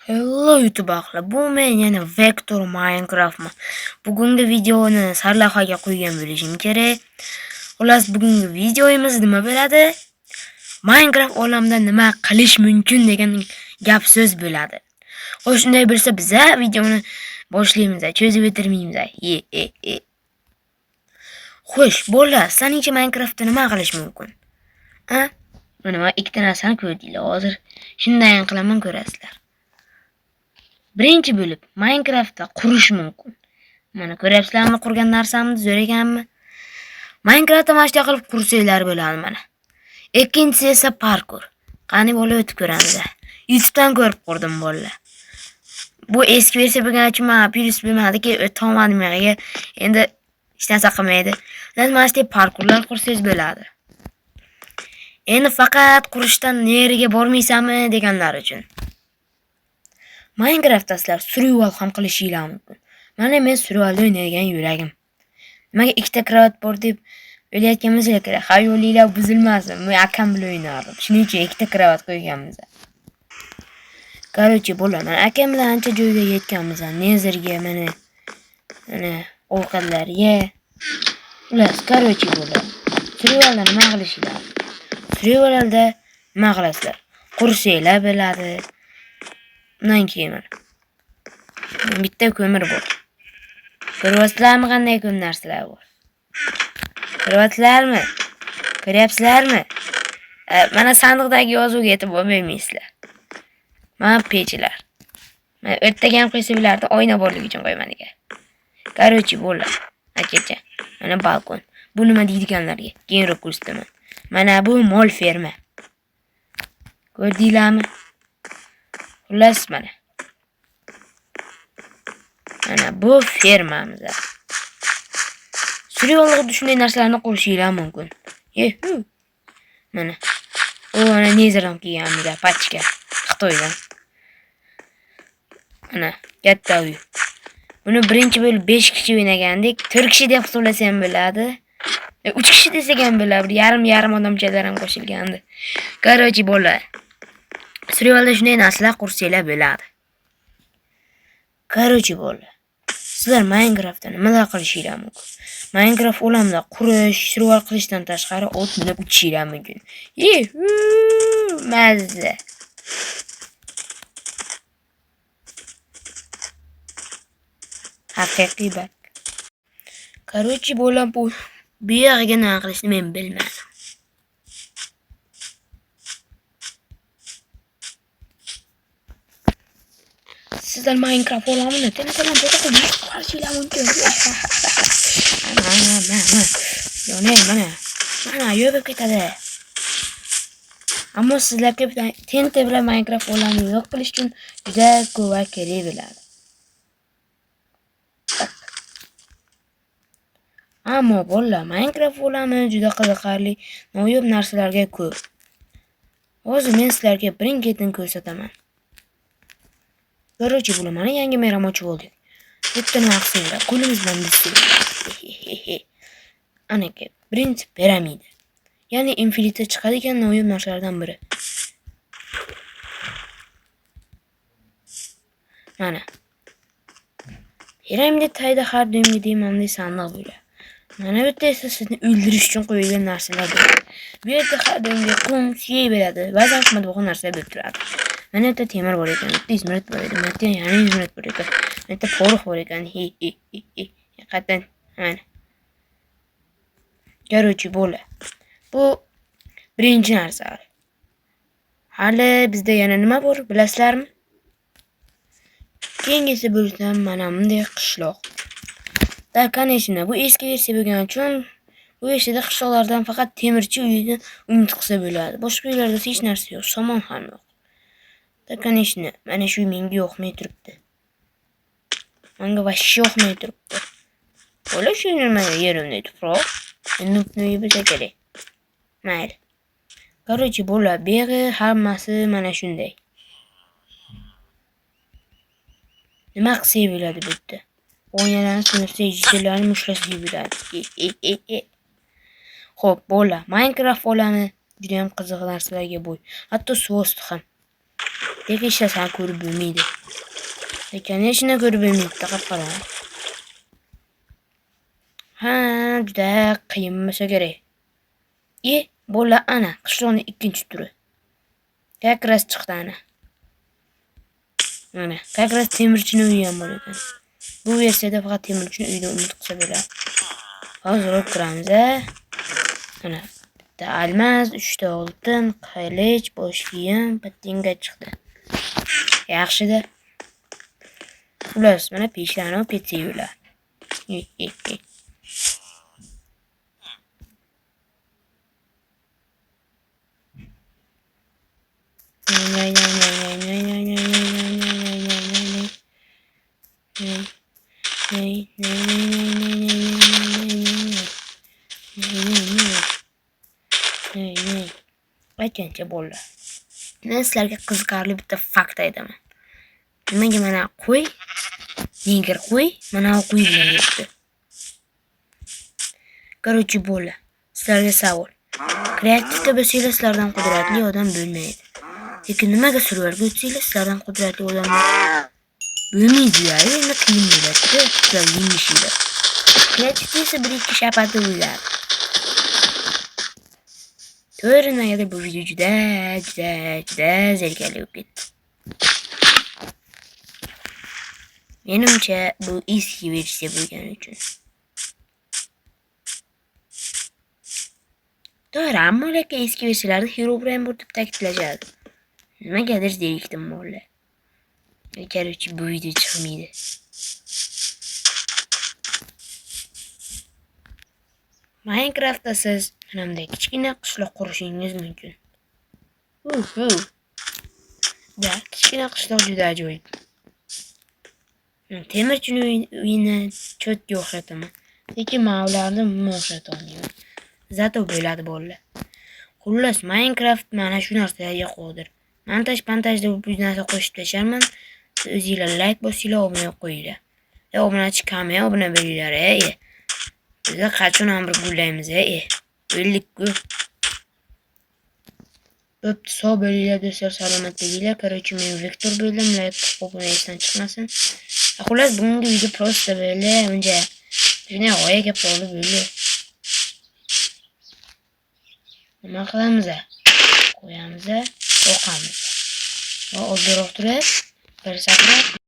Hello YouTube ahli, bu men yana Vector Minecraftman. Bugungi videoni sarlavhaga qo'ygan bo'lishim kerak. Xullas, bugungi videomiz nima bo'ladi? Minecraft olamida nima qilish mumkin degan gap so'z bo'ladi. Xo'sh, shunday bo'lsa, biz videoni boshlaymiz, cho'zib o'tirmaymiz. Xo'sh, bolalar, sizlarning Minecraftda nima qilish mumkin? Mana ikkita narsani ko'rdinglar. Hozir shunday qilaman, ko'rasizlar. Birinchi bo'lib Minecraftda qurish mumkin. Mana ko'ryapsizlarmi, qurgan narsamni zo'r ekanmi? Minecraftda mana shunday qilib qursanglar bo'ladi mana. Ikkinchisi esa parkur. Qani bo'lib o'tib ko'ramiz. YouTubedan ko'rib qurdim bolalar. Bu eski versiya bo'lgani uchun men plyus bilmadiki, o'tolmadim yerga. Endi hech narsa qilmaydi. Mana shunday parkurlar qursangiz bo'ladi. Endi faqat qurishdan neriga bormaysanmi deganlar uchun. Minecraftda sizlar survival ham qilishinglar mumkin. Mana men survival o'ynaydigan yuragim. Nimaga ikkita kravat bor deb o'ylayotganimiz kerak. Xayolinglar buzilmasin. Men akam bilan o'ynardim. Shuning uchun ikkita kravat qo'yganmiz. Короче, bolalar, men akam bilan ancha joyga yetganmiz. Nezerga mana ovqatlarga. Ular, короче, bolalar. Survivalda nima qilishinglar? Survivalda nima qilasizlar? Qursanglar bo'ladi. Bundan keyin bitta ko'mir bor. Ko'ryapsizlarmi qanday ko'p narsalar bor? Ko'ryapsizlarmi? Ko'ryapsizlarmi? Mana sandiqdagi yozuvga yetib bo'lmaysizlar. Mana pechlar. Men o'tdagan qo'ysa bilardi, oyna borligi uchun qo'ymadik. Короче, bolalar, akacha. Mana balkon. Bu nima deydiganlarga keyinroq ko'rsataman. Mana bu mol ferma. Ko'rdinglarmi? Xullas, mana bu fermamiz. Survivalga shunday narsalarni qurishinglar mumkin. Mana. Mana nezerdan kelganmiz, pachka. Xitoydan. Mana katta uy. Buni birinchi bo'lib 5 kishi o'ynagandik. 4 kishi deb hisoblasa ham bo'ladi. 3 kishi desak ham bo'ladi. Yarim odamchalar ham qo'shilgandi. Короче, bolalar. Survivalda shunday narsalar qursanglar bo'ladi. Короче, bolalar. Sizlar Minecraftda nimalar qilishinglar mumkin? Minecraft olamida qurish, survival qilishdan tashqari ot minib uchishinglar mumkin. Mazza. Haqiqiy bak. Короче, bolalar, bu yerga nima qilishni men bilmadim. Sizlar Minecraft olamini telefondan fotoqilib qarashinglar mumkin. Mana yo'q ketadi. Ammo sizlarga tente bilan Minecraft olamini yo'q qilish uchun juda ko'p kerak bo'ladi. Ammo bolalar, Minecraft olami juda qiziqarli, noyob narsalarga ko'p. Hozir men sizlarga birin-ketin ko'rsataman. Короче, bolalar, mana yangi merom ochib oldik. Bitta narsalar qo'limiz bilan bismillah. Anaka, birinchi piramida. Ya'ni infinite chiqadigan noyob narsalardan biri. Mana. Piramida tagida har doimgi deymanli sandiq bo'ladi. Mana bu yerda esa sizni o'ldirish uchun qo'yilgan narsalar bor. Bu yerda har doimgi qum, suyak bo'ladi. Ba'zan qimmatbaho narsalar bo'lib turadi. Mana yerda temir bor ekan, bitta izmarit bor ekan, mana yerda yana izmarit bor ekan, mana yerda porox bor ekan. Haqiqatan mana. Короче, bolalar. Bu birinchi narsa. Hali bizda yana nima bor, bilasizlarmi? Keyingisi bo'lsa mana bunday qishloq. Da, конечно, bu eski versiya bo'lgani uchun bu versiyada qishloqlardan faqat temirchi uyni umid qilsa bo'ladi. Boshqa uylarda hech narsa yo'q, somon ham yo'q. Da, конечно, mana shu menga yoqmay turibdi. Menga vashshi yoqmay turibdi. Bola shu nimaga yerimda tuproq? Endi bo'lsa kerak. Mayli. Короче, bolalar, beri hammasi mana shunday. Nima qilsak bo'ladi bu yerda? O'yinlarni sinirsa, jijarlarni mushlashga bo'ladi. Xo'p, bolalar, Minecraft olami juda ham qiziq narsalarga boy. Hatto suv osti ham. Lekin hech narsani ko'rib bo'lmaydi. Lekin hech narsa ko'rib bo'lmaydi, qara. Ha, juda qiyin bo'lsa kerak. Bo'la ana, qishloqning ikkinchi turi. Kakras chiqdi ana. Mana, kakras temirchining uyi ham bor ekan. Bu versiyada faqat temirchining uyida umid qilsa bo'ladi. Hozir olib kiramiz. Mana, bitta almas, 3 ta oltin, qilich, bosh kiyim, patinga chiqdi. Yaxshi-da. Xullas, mana peshlarni olib ketsak ular. Aytgancha bo'ldi. Men sizlarga qiziqarli bitta fakt aytaman. Nimaga mana qo'y, neger qo'y, mana qo'y bilan yuribdi. Короче, bo'ldi. Sizlarga savol. Kreativda bo'lsanglar sizlardan qudratli odam bo'lmaydi. Lekin nimaga survarga o'tsanglar sizlardan qudratli odamlar bo'lmaydi-ya. Endi qiyin bo'ladi. Sizlar yengishinglar. Kreativda esa bir-ikki shapati bo'ladi. Ko'rinmaydi, bu video juda zerikarli bo'lib ketdi. Menimcha bu eski versiya bo'lgani uchun. To'g'ri, ammo lekin eski versiyalarda Herobrine bor deb ta'kidlashadi. Nimagadir zerikdim mollar. Короче, bu video chiqmaydi. Minecraftda siz bunday kichkina qishloq qurishingiz mumkin. Da, kichkina qishloq juda ajoyib. Temirchining uyini cho'tga o'xshataman. Lekin men ularni o'xshata olmayman. Zato bo'ladi bolalar. Xullas, Minecraft mana shu narsalarga qodir. Montaj-pantajda bu narsa qo'shib tasharman. O'zingizlar like bosinglar, obuna qo'yinglar. Obunachi kamera, obuna bo'linglar, Bizga qachon ham bir gullaymiz, O'ldik-ku. Bo'pti, sog' bo'linglar do'stlar, salomat bo'linglar. Короче, men Viktor bo'ldim, like obuna esdan chiqmasin. Xullas, bugungi video prosta bo'ldi. Unja shunday g'oya gap bo'ldi bo'ldi. Nima qilamiz? Qo'yamiz, o'qamiz. Va ozroq turib, bir sakrab